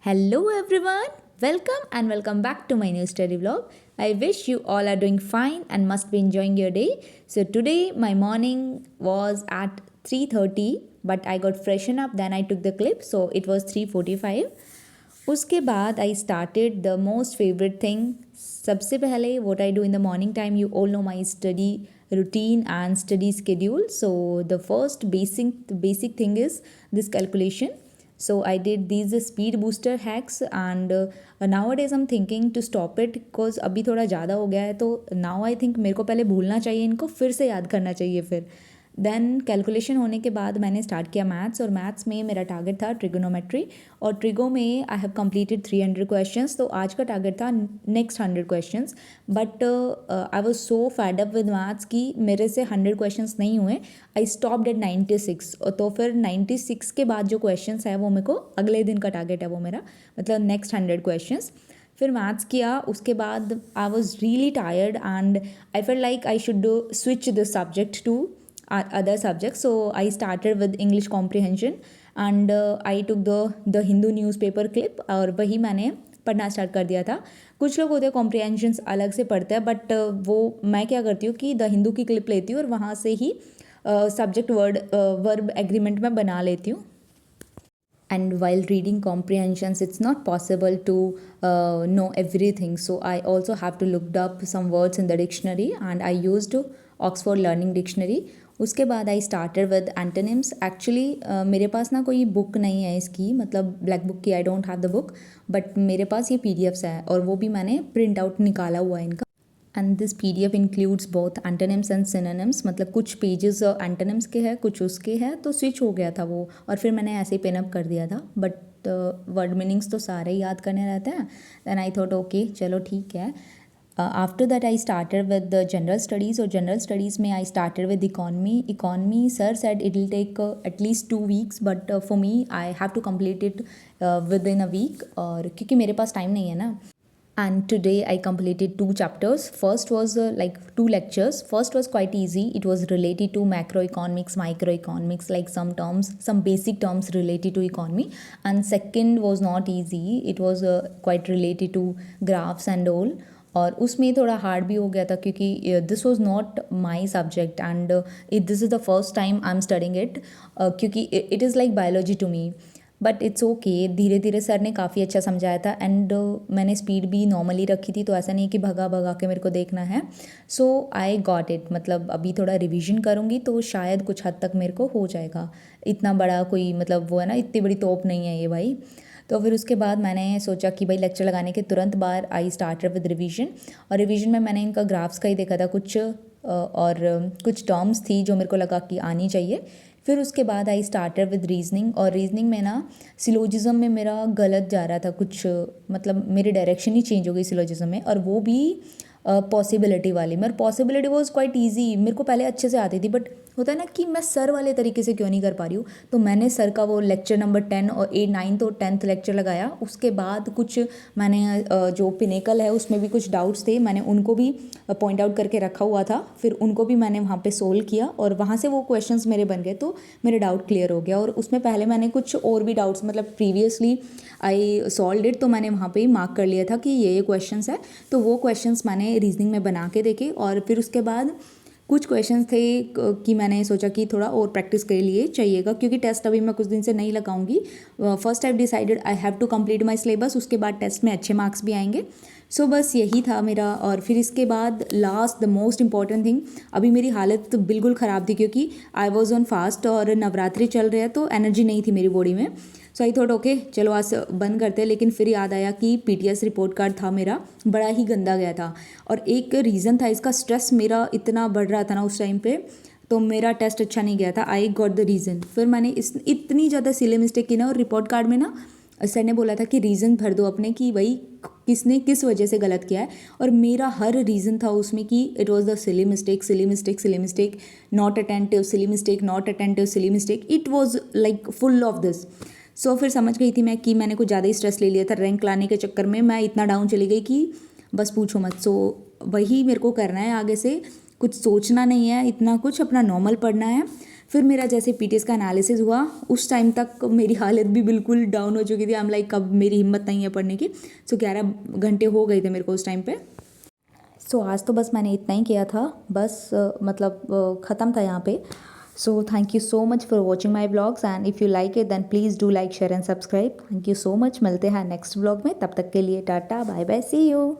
Hello everyone, welcome and welcome back to my new study vlog. I wish you all are doing fine and must be enjoying your day. So today my morning was at 3:30 but I got freshen up then I took the clip so it was 3:45. उसके बाद I started the most favorite thing. सबसे पहले what I do in the morning time, you all know my study routine and study schedule. So the first basic thing is this calculation. So I did these speed booster hacks and nowadays I'm thinking to stop it because अभी थोड़ा ज़्यादा हो गया है तो now I think मेरे को पहले भूलना चाहिए इनको फिर से याद करना चाहिए फिर देन कैलकुलेशन होने के बाद मैंने स्टार्ट किया मैथ्स और मैथ्स में मेरा टारगेट था ट्रिगोनोमेट्री और ट्रिगो में आई हैव कंप्लीटेड 300 क्वेश्चंस तो आज का टारगेट था next 100 questions but I was so fed up with maths कि मेरे से 100 क्वेश्चंस नहीं हुए आई स्टॉप्ड एट 96 तो फिर 96 के बाद जो क्वेश्चंस है वो मेरे को अगले दिन का टारगेट है वो मेरा मतलब नेक्स्ट 100 क्वेश्चंस फिर मैथ्स किया उसके बाद I was really tired and I fell like I should switch the subject to other subjects. So I started with English comprehension and I took the Hindu newspaper clip और वही मैंने पढ़ना start कर दिया था. कुछ लोग होते हैं कॉम्प्रिहेंशंस अलग से पढ़ते हैं बट वो मैं क्या करती हूँ कि द हिंदू की क्लिप लेती हूँ और वहाँ से ही सब्जेक्ट वर्ब एग्रीमेंट में बना लेती हूँ. And while reading comprehensions it's not possible to know everything, so I also have to look up some words in the dictionary and I used Oxford Learning Dictionary. उसके बाद I started with antonyms. Actually मेरे पास ना कोई book नहीं है इसकी मतलब black book की, I don't have the book but मेरे पास ये PDFs है और वो भी मैंने प्रिंट आउट निकाला हुआ है इनका. And this PDF includes both antonyms and synonyms मतलब कुछ पेजेस एंटोनिम्स के हैं कुछ उसके हैं तो स्विच हो गया था वो और फिर मैंने ऐसे ही पिनअप कर दिया था बट वर्ड मीनिंग्स तो सारे याद करने रहते हैं. देन आई थॉट ओके चलो ठीक है. After that I started with the general studies or general studies में I started with economy sir said it will take at least 2 weeks but for me I have to complete it within a week और क्योंकि मेरे पास time नहीं है ना. And today I completed 2 chapters. First was like 2 lectures. First was quite easy. It was related to macroeconomics, microeconomics, like some terms, some basic terms related to economy. And second was not easy. It was quite related to graphs and all. और उसमें थोड़ा hard भी हो गया था क्योंकि this was not my subject and this is the first time I am studying it क्योंकि it is like biology to me but it's okay. धीरे धीरे सर ने काफ़ी अच्छा समझाया था एंड मैंने स्पीड भी नॉर्मली रखी थी तो ऐसा नहीं कि भगा भगा के मेरे को देखना है. सो आई गॉट इट. मतलब अभी थोड़ा रिविजन करूँगी तो शायद कुछ हद तक मेरे को हो जाएगा. इतना बड़ा कोई मतलब वो है ना इतनी बड़ी तोप नहीं है ये भाई. तो फिर उसके बाद मैंने सोचा कि भाई लेक्चर लगाने के तुरंत बाद आई स्टार्टेड विद रिवीजन और रिवीजन में मैंने इनका ग्राफ्स का ही देखा था कुछ और कुछ टर्म्स थी जो मेरे को लगा कि आनी चाहिए. फिर उसके बाद आई स्टार्टेड विद रीजनिंग और रीजनिंग में ना सिलोजिज्म में मेरा गलत जा रहा था कुछ मतलब मेरी डायरेक्शन ही चेंज हो गई सिलोजिज्म में और वो भी पॉसिबिलिटी वाली. मेरे पॉसिबिलिटी वॉज क्वाइट ईजी मेरे को पहले अच्छे से आती थी बट होता है ना कि मैं सर वाले तरीके से क्यों नहीं कर पा रही हूँ. तो मैंने सर का वो लेक्चर नंबर 10 और 8 9 और 10th लेक्चर लगाया. उसके बाद कुछ मैंने जो पिनेकल है उसमें भी कुछ डाउट्स थे मैंने उनको भी पॉइंट आउट करके रखा हुआ था. फिर उनको भी मैंने वहाँ पे सोल्व किया और वहाँ से वो क्वेश्चंस मेरे बन गए तो मेरे डाउट क्लियर हो गया. और उसमें पहले मैंने कुछ और भी डाउट्स मतलब प्रीवियसली आई सॉल्व इट तो मैंने वहाँ पे मार्क कर लिया था कि ये क्वेश्चंस है तो वो क्वेश्चंस मैंने रीजनिंग में बना के देखे. और फिर उसके बाद कुछ क्वेश्चंस थे कि मैंने सोचा कि थोड़ा और प्रैक्टिस के लिए चाहिएगा क्योंकि टेस्ट अभी मैं कुछ दिन से नहीं लगाऊंगी. First I decided I have to complete my syllabus. उसके बाद टेस्ट में अच्छे मार्क्स भी आएंगे. सो बस यही था मेरा. और फिर इसके बाद last the most important thing, अभी मेरी हालत बिल्कुल ख़राब थी क्योंकि आई वॉज ऑन फास्ट और नवरात्रि चल रहे हैं तो एनर्जी नहीं थी मेरी बॉडी में. सो आई थॉट ओके चलो आज बंद करते हैं. लेकिन फिर याद आया कि PTS रिपोर्ट कार्ड था मेरा बड़ा ही गंदा गया था और एक रीज़न था इसका स्ट्रेस मेरा इतना बढ़ रहा था ना उस टाइम पे तो मेरा टेस्ट अच्छा नहीं गया था. I got the reason. फिर मैंने इतनी ज़्यादा सिले मिस्टेक की ना और रिपोर्ट कार्ड में ना सर ने बोला था कि रीज़न भर दो अपने कि भाई किसने किस वजह से गलत किया है और मेरा हर रीज़न था उसमें कि it was the silly mistake not attentive silly mistake not attentive silly mistake. It was like full of this. So फिर समझ गई थी मैं कि मैंने कुछ ज़्यादा ही स्ट्रेस ले लिया था. रैंक लाने के चक्कर में मैं इतना डाउन चली गई कि बस पूछो मत. सो वही मेरे को करना है आगे से. कुछ सोचना नहीं है इतना कुछ, अपना नॉर्मल पढ़ना है. फिर मेरा जैसे पीटीएस का एनालिसिस हुआ उस टाइम तक मेरी हालत भी बिल्कुल डाउन हो चुकी थी। आई एम लाइक अब मेरी हिम्मत नहीं है पढ़ने की। सो 11 घंटे हो गए थे मेरे को उस टाइम पे। सो आज तो बस मैंने इतना ही किया था, बस ख़त्म था यहाँ पे। So thank you so much for watching my blogs and if you like it then please do like share and subscribe. Thank you so much. मिलते हैं नेक्स्ट ब्लॉग में, तब तक के लिए tata bye bye see you.